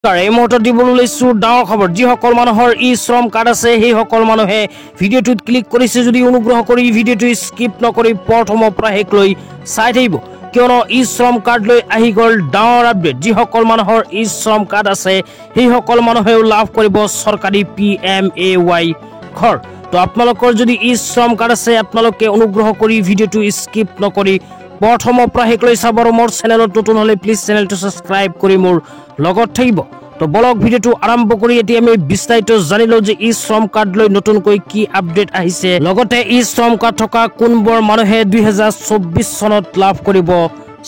এই মুহূৰ্তত দিবলৈ লৈছোঁ ডাঙৰ খবৰ। যিসকল মানুহৰ ই শ্ৰম কাৰ্ড আছে সেইসকল মানুহে ভিডিঅ'টোত ক্লিক কৰিছে যদি অনুগ্ৰহ কৰি ভিডিঅ'টো স্কিপ নকৰি প্ৰথমৰ পৰা শেষলৈ চাই থাকিব, কিয়নো ই শ্ৰম কাৰ্ড লৈ আহি গ'ল ডাঙৰ আপডেট। যিসকল মানুহৰ ই শ্ৰম কাৰ্ড আছে সেইসকল মানুহেও লাভ কৰিব চৰকাৰী PMAY ঘৰ। তো আপোনালোকৰ যদি ই শ্ৰম কাৰ্ড আছে আপোনালোকে অনুগ্ৰহ কৰি ভিডিঅ'টো স্কিপ নকৰি প্ৰথমৰ পৰা শেষলৈ চাব। আৰু মোৰ চেনেলত নতুন হ'লে প্লিজ চেনেলটো ছাবস্ক্ৰাইব কৰি মোৰ লগত থাকিব। তো বলক ভিডিঅ'টো আৰম্ভ কৰি এতিয়া আমি বিস্তাৰিত জানি লওঁ যে ই শ্ৰম কাৰ্ড লৈ নতুনকৈ কি আপডেট আহিছে, লগতে ই শ্ৰম কাৰ্ড থকা কোনবোৰ মানুহে 2024 চনত লাভ কৰিব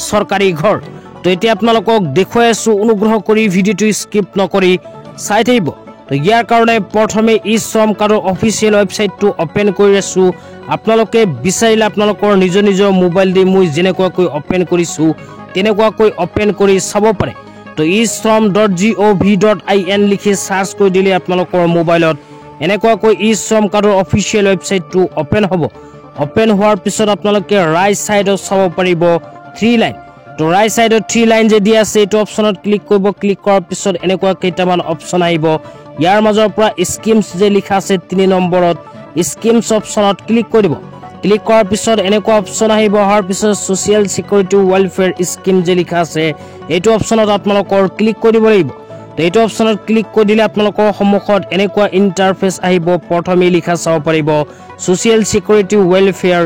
চৰকাৰী ঘৰ। তো এতিয়া আপোনালোকক দেখুৱাই আছো, অনুগ্ৰহ কৰি ভিডিঅ'টো স্কিপ নকৰি চাই থাকিব। তো ইয়াৰ কাৰণে প্ৰথমে ই শ্ৰম কাৰ্ডৰ অফিচিয়েল ৱেবছাইটটো অপেন কৰি আছো। আপোনালোকে বিচাৰিলে আপোনালোকৰ নিজৰ নিজৰ মোবাইল দি মই যেনেকুৱাকৈ অপেন কৰিছো তেনেকুৱাকৈ অপেন কৰি চাব পাৰে। তো e-shrom.gov.in লিখি সাৰ্চ কৰি দিলে আপোনালোকৰ মোবাইলত এনেকুৱাকৈ ই শ্ৰম কাৰ্ডৰ অফিচিয়েল ৱেবছাইটটো অপেন হ'ব। অপেন হোৱাৰ পিছত আপোনালোকে ৰাইট সাইডত চাব পাৰিব 3 লাইন। তো ৰাইট সাইডত 3 লাইন যে দিয়া আছে এইটো অপচনত ক্লিক কৰিব। ক্লিক কৰাৰ পিছত এনেকুৱা কেইটামান অপচন আহিব। ইয়াৰ মাজৰ পৰা স্কিমছ যে লিখা আছে 3 নম্বৰত স্কিমছ অপচনত ক্লিক কৰি দিব। ক্লিক কৰাৰ পিছত এনেকুৱা অপচন আহিব। অহাৰ পিছত সোশিয়েল সিকিউৰিটি ওয়েলফেয়াৰ স্কিম যে লিখা আছে এইটো অপচনত আপোনালোকৰ ক্লিক কৰি দিব লাগিব। তো এইটো অপচনত ক্লিক কৰি দিলে আপোনালোকৰ সন্মুখত এনেকুৱা ইন্টাৰফেস আহিব। প্ৰথমে লিখা চাব পাৰিব সোশিয়েল সিকিউৰিটি ওয়েলফেয়াৰ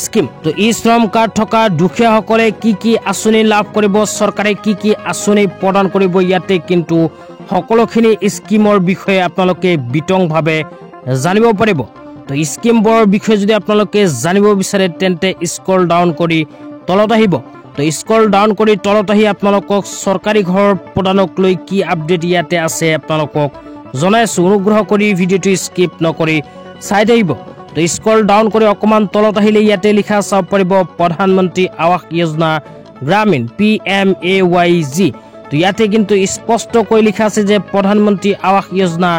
স্কিম। তো ই শ্ৰম কাৰ্ড থকা দুখীয়াসকলে কি আঁচনি লাভ কৰিব, চৰকাৰে কি আঁচনি প্ৰদান কৰিব, ইয়াতে কিন্তু সকলোখিনি স্কিমৰ বিষয়ে আপোনালোকে বিতংভাৱে জানিব পাৰিব। তো স্কিমবোৰৰ বিষয়ে যদি আপোনালোকে জানিব বিচাৰে তেন্তে স্ক্ৰল ডাউন কৰি তলত আহিব। তো স্ক্ৰল ডাউন কৰি তলত আহি আপোনালোকক চৰকাৰী ঘৰ প্ৰদানক লৈ কি আপডেট ইয়াতে আছে আপোনালোকক জনাইছো। অনুগ্ৰহ কৰি ভিডিঅ'টো স্কিপ নকৰি চাই থাকিব। তো স্ক্ৰল ডাউন কৰি অকমান তলত আহিলে ইয়াতে লিখা চাব পাৰিব প্ৰধানমন্ত্ৰী আৱাস যোজনা গ্ৰামীণ PMAYG। তো ইয়াতে কিন্তু স্পষ্টকৈ লিখা আছে যে প্ৰধানমন্ত্ৰী আৱাস যোজনা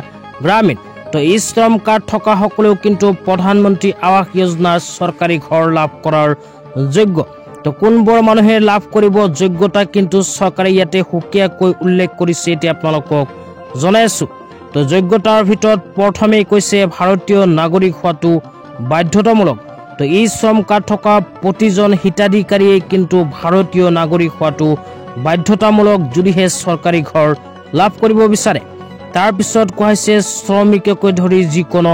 গ্ৰামীণ। তো ই শ্ৰম কাৰ্ড থকা সকলেও কিন্তু প্ৰধানমন্ত্ৰী আৱাস যোজনাৰ চৰকাৰী ঘৰ লাভ কৰাৰ যোগ্য। তো কোনবোৰ মানুহে লাভ কৰিব যোগ্যতা কিন্তু চৰকাৰে ইয়াতে সুকীয়াকৈ উল্লেখ কৰিছে, এতিয়া আপোনালোকক জনাইছো। তো যোগ্যতাৰ ভিতৰত প্ৰথমেই কৈছে ভাৰতীয় নাগৰিক হোৱাটো বাধ্যতামূলক। তো ই শ্ৰম কাৰ্ড থকা প্ৰতিজন হিতাধিকাৰীয়ে কিন্তু ভাৰতীয় নাগৰিক হোৱাটো বাধ্যতামূলক যদিহে চৰকাৰী ঘৰ লাভ কৰিব বিচাৰে। তাৰ পিছত কোৱা হৈছে শ্ৰমিককে ধৰি যিকোনো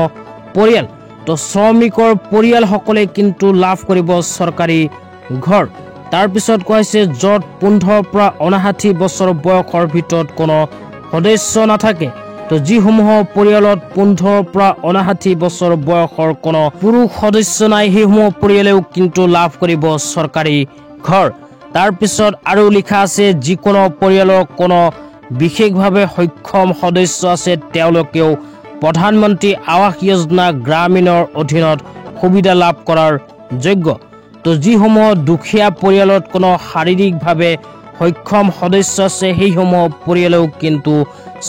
পৰিয়াল। তো শ্ৰমিকৰ পৰিয়ালসকলে কিন্তু লাভ কৰিব চৰকাৰী ঘৰ। তাৰ পিছত কোৱা হৈছে য'ত 15 পৰা 59 বছৰ বয়সৰ ভিতৰত কোনো সদস্য নাথাকে। তো যিসমূহ পৰিয়ালত 15 পৰা 59 বছৰ বয়সৰ কোনো পুৰুষ সদস্য নাই সেইসমূহ পৰিয়ালেও কিন্তু লাভ কৰিব চৰকাৰী ঘৰ। তাৰ পিছত আৰু লিখা আছে যিকোনো পৰিয়ালৰ কোনো বিশেষভাৱে সক্ষম সদস্য আছে তেওঁলোকেও প্ৰধানমন্ত্ৰী আৱাস যোজনা গ্ৰামীণৰ অধীনত সুবিধা লাভ কৰাৰ যোগ্য। তো যিসমূহ দুখীয়া পৰিয়ালত কোনো শাৰীৰিকভাৱে সক্ষম সদস্য আছে সেইসমূহ পৰিয়ালেও কিন্তু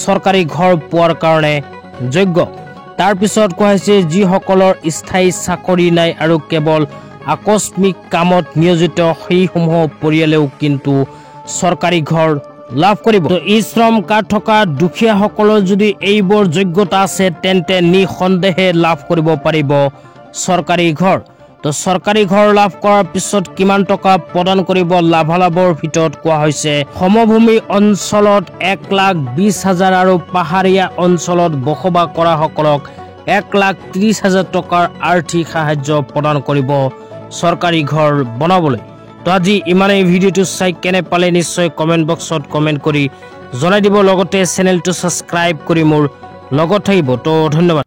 চৰকাৰী ঘৰ পোৱাৰ কাৰণে যোগ্য। তাৰ পিছত কোৱা হৈছে যিসকলৰ স্থায়ী চাকৰি নাই আৰু কেৱল আকস্মিক কামত নিয়োজিত সেইসমূহ পৰিয়ালেও কিন্তু চৰকাৰী ঘৰ লাভ কৰিব। তো ই শ্ৰম কাৰ্ড থকা দুখীয়াসকলৰ যদি এইবোৰ যোগ্যতা আছে তেন্তে নিঃসন্দেহে লাভ কৰিব পাৰিব চৰকাৰী ঘৰ। তো চৰকাৰী ঘৰ লাভ কৰাৰ পিছত কিমান টকা প্ৰদান কৰিব লাভালাভৰ ভিতৰত কোৱা হৈছে সমভূমি অঞ্চলত 1,20,000 আৰু পাহাৰীয়া অঞ্চলত বসবাস কৰা সকলক 1,30,000 টকাৰ আৰ্থিক সাহায্য প্ৰদান কৰিব চৰকাৰী ঘৰ বনাবলৈ। তো আজি ইমানেই। ভিডিঅ'টো চাই কেনে পালে নিশ্চয় কমেণ্ট বক্সত কমেণ্ট কৰি জনাই দিব, লগতে চেনেলটো ছাবস্ক্ৰাইব কৰি মোৰ লগত থাকিব। তো ধন্যবাদ।